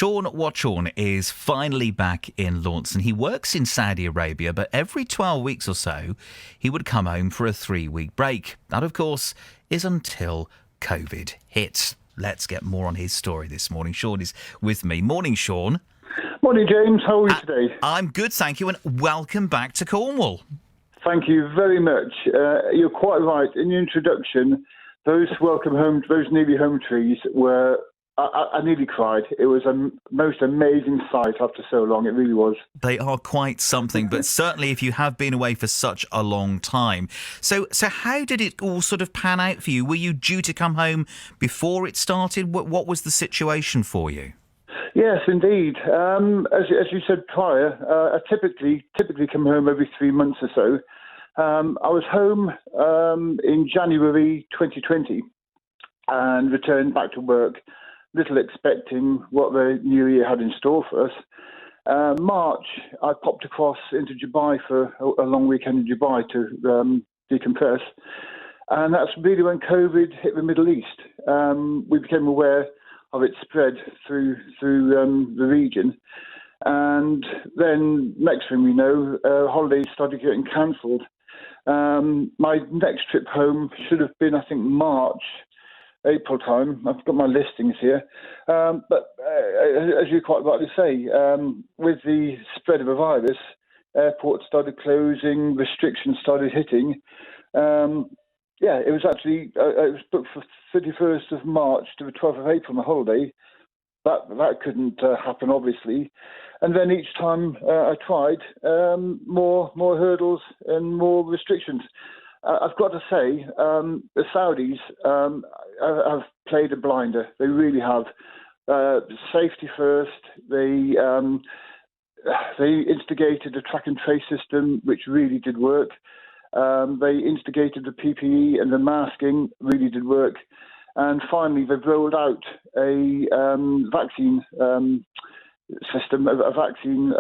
Whatchorn is finally back in Launceston. He works in Saudi Arabia, but every 12 weeks or so, he would come home for a 3-week break. That, of course, is until COVID hits. Let's get more on his story this morning. Sean is with me. Morning, Sean. Morning, James. How are you today? I'm good, thank you, and welcome back to Cornwall. Thank you very much. You're quite right. In your introduction, those welcome home, those nearly home trees were... I nearly cried. It was a most amazing sight after so long. It really was. They are quite something, but certainly if you have been away for such a long time. So how did it all sort of pan out for you? Were you due to come home before it started? What was the situation for you? Yes, indeed. As you said prior, I typically come home every 3 months or so. I was home in January 2020 and returned back to work, little expecting what the new year had in store for us. March, I popped across into Dubai for a long weekend in Dubai to decompress. And that's really when COVID hit the Middle East. We became aware of its spread through the region. And then next thing we know, holidays started getting cancelled. My next trip home should have been, I think, April time. I've got my listings here. But as you quite rightly say, with the spread of the virus, airports started closing, restrictions started hitting. It was actually, it was booked for 31st of March to the 12th of April on a holiday. That couldn't happen, obviously. And then each time I tried, more hurdles and more restrictions. I've got to say, the Saudis have played a blinder. They really have. Safety first. They instigated a track and trace system, which really did work. They instigated the PPE and the masking, really did work. And finally, they've rolled out a vaccine system, a vaccine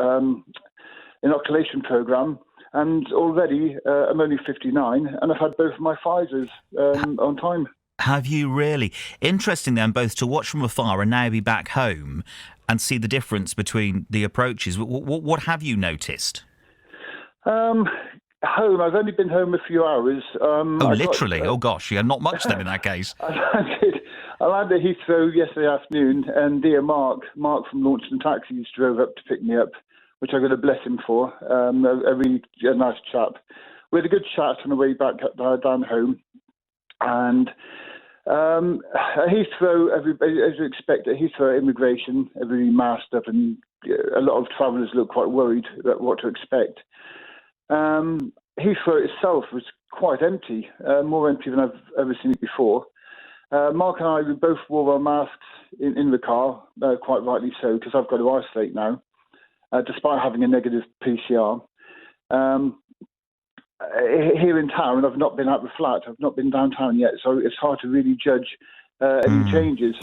inoculation program. And already, I'm only 59, and I've had both of my Pfizers on time. Have you really? Interesting then, both to watch from afar and now be back home and see the difference between the approaches. What have you noticed? Home, I've only been home a few hours. Literally? Oh, gosh, yeah, not much then in that case. I landed at Heathrow yesterday afternoon, and dear Mark from Launceston Taxis drove up to pick me up, which I'm going to bless him for. A really nice chap. We had a good chat on the way back down home. And at Heathrow, as you expect, at Heathrow immigration, everybody masked up, and a lot of travellers look quite worried about what to expect. Heathrow itself was quite empty, more empty than I've ever seen it before. Mark and I, we both wore our masks in the car, quite rightly so, because I've got to isolate now. Despite having a negative PCR. Here in town, I've not been out the flat. I've not been downtown yet, so it's hard to really judge any changes.